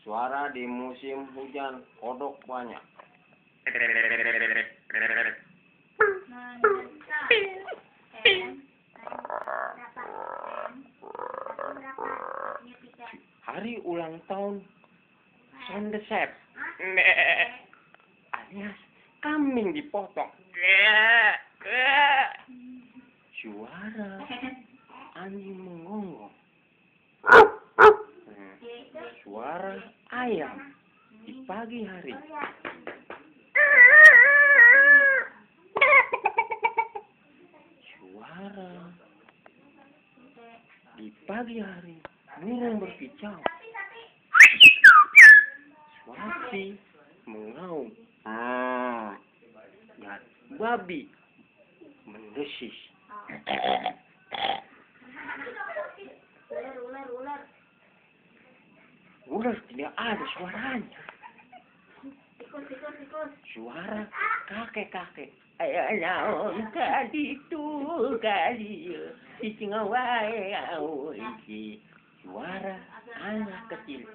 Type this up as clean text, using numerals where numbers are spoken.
Suara di musim hujan, kodok banyak. Hari ulang tahun Sondesep. Alias kambing dipotong. Suara anjing menggonggong. Suara ayam di pagi hari. Suara di pagi hari burung berkicau. Sapi mengaum. Dan babi mendesis. Ular tidak ada suaranya. Suara kakek-kakek. Ayo naon kali itu kali isi ngawai isi. Suara anak kecil.